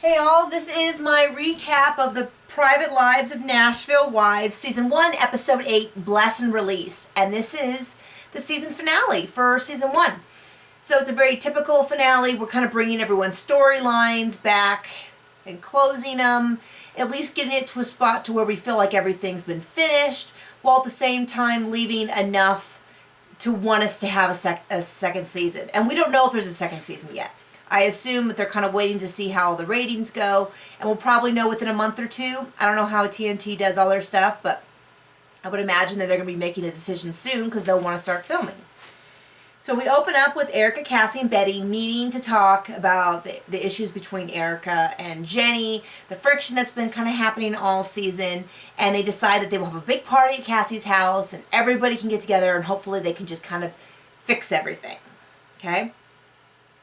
Hey all, this is my recap of the Private Lives of Nashville Wives, Season 1, Episode 8, Bless and Release. And this is the season finale for Season 1. So it's a very typical finale. We're kind of bringing everyone's storylines back and closing them, at least getting it to a spot to where we feel like everything's been finished, while at the same time leaving enough to want us to have a second season. And we don't know if there's a second season yet. I assume that they're kind of waiting to see how the ratings go, and we'll probably know within a month or two. I don't know how TNT does all their stuff, but I would imagine that they're going to be making a decision soon because they'll want to start filming. So we open up with Erica, Cassie, and Betty meeting to talk about the issues between Erica and Jenny, the friction that's been kind of happening all season, and they decide that they will have a big party at Cassie's house, and everybody can get together, and hopefully they can just kind of fix everything. Okay?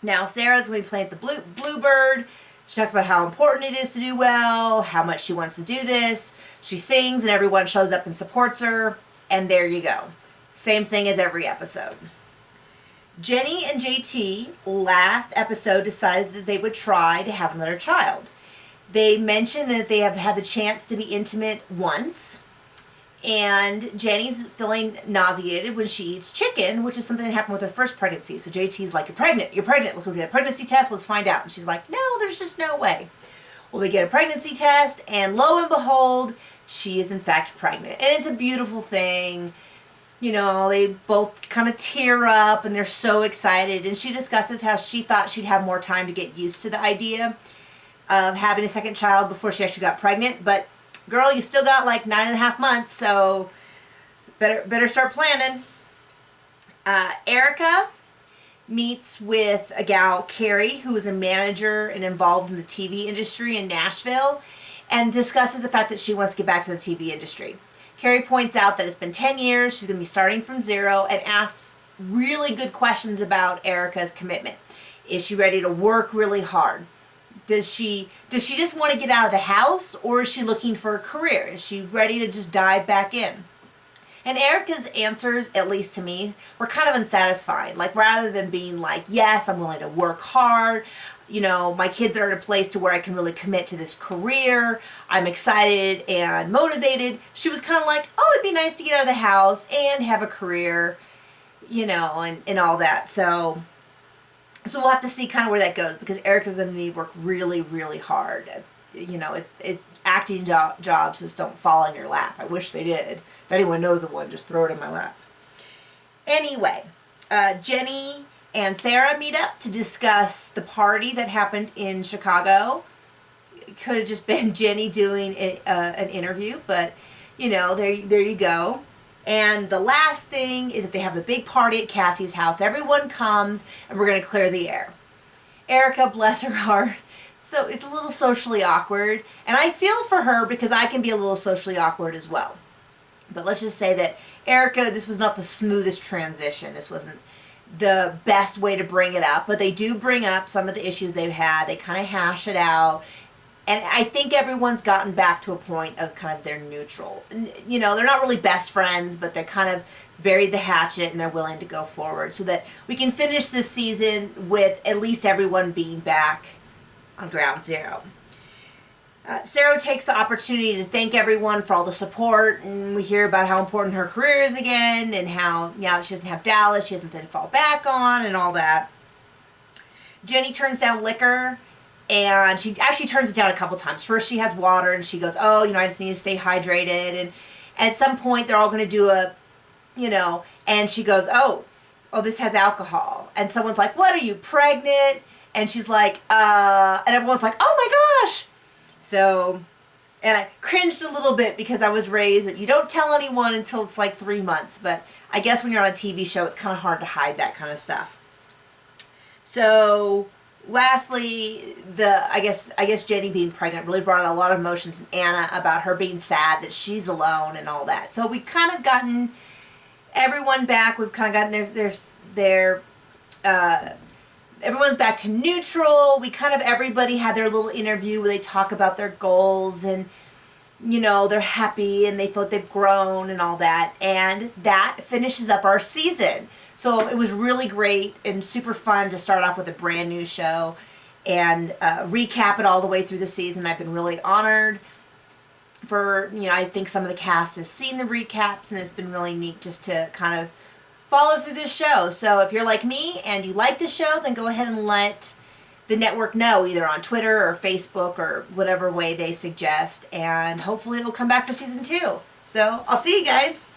Now, Sarah's going to be playing the Bluebird. She talks about how important it is to do well, how much she wants to do this. She sings, and everyone shows up and supports her. And there you go. Same thing as every episode. Jenny and JT, last episode, decided that they would try to have another child. They mentioned that they have had the chance to be intimate once. And Jenny's feeling nauseated when she eats chicken, which is something that happened with her first pregnancy. So JT's like, you're pregnant, let's go get a pregnancy test, let's find out. And she's like, no, there's just no way. Well, they get a pregnancy test, and lo and behold, she is in fact pregnant. And it's a beautiful thing. You know, they both kind of tear up, and they're so excited. And she discusses how she thought she'd have more time to get used to the idea of having a second child before she actually got pregnant. But girl, you still got like 9.5 months, so better start planning. Erica meets with a gal, Carrie, who is a manager and involved in the TV industry in Nashville, and discusses the fact that she wants to get back to the TV industry. Carrie points out that it's been 10 years, she's going to be starting from zero, and asks really good questions about Erica's commitment. Is she ready to work really hard? Does she just want to get out of the house, or is she looking for a career? Is she ready to just dive back in? And Erica's answers, at least to me, were kind of unsatisfying. Like, rather than being like, yes, I'm willing to work hard, you know, my kids are at a place to where I can really commit to this career, I'm excited and motivated, she was kind of like, oh, it'd be nice to get out of the house and have a career, you know, and all that. So we'll have to see kind of where that goes, because Erica's going to need to work really, really hard. You know, acting jobs just don't fall in your lap. I wish they did. If anyone knows of one, just throw it in my lap. Anyway, Jenny and Sarah meet up to discuss the party that happened in Chicago. It could have just been Jenny doing an interview, but, you know, there you go. And the last thing is that they have the big party at Cassie's house. Everyone comes, and we're going to clear the air. Erica, bless her heart, so it's a little socially awkward. And I feel for her because I can be a little socially awkward as well. But let's just say that Erica, this was not the smoothest transition. This wasn't the best way to bring it up. But they do bring up some of the issues they've had. They kind of hash it out. And I think everyone's gotten back to a point of kind of they're neutral. You know, they're not really best friends, but they're kind of buried the hatchet and they're willing to go forward so that we can finish this season with at least everyone being back on ground zero. Sarah takes the opportunity to thank everyone for all the support, and we hear about how important her career is again, and how now that she doesn't have Dallas, she has something to fall back on, and all that. Jenny turns down liquor. And she actually turns it down a couple times. First she has water, and she goes, oh, you know, I just need to stay hydrated. And at some point they're all going to do a, you know, and she goes, oh, this has alcohol. And someone's like, what, are you pregnant? And she's like, and everyone's like, oh my gosh. So, and I cringed a little bit because I was raised that you don't tell anyone until it's like 3 months. But I guess when you're on a TV show, it's kind of hard to hide that kind of stuff. So lastly, I guess Jenny being pregnant really brought out a lot of emotions in Anna about her being sad that she's alone and all that. So we've kind of gotten everyone back. We've kind of gotten their everyone's back to neutral. We kind of, everybody had their little interview where they talk about their goals, and, you know, they're happy and they feel like they've grown and all that. And that finishes up our season. So it was really great and super fun to start off with a brand new show. and recap it all the way through the season. I've been really honored for, I think some of the cast has seen the recaps, and it's been really neat just to kind of follow through this show. So if you're like me and you like the show, then go ahead and let the network know, either on Twitter or Facebook or whatever way they suggest, and hopefully it'll come back for season 2. So I'll see you guys.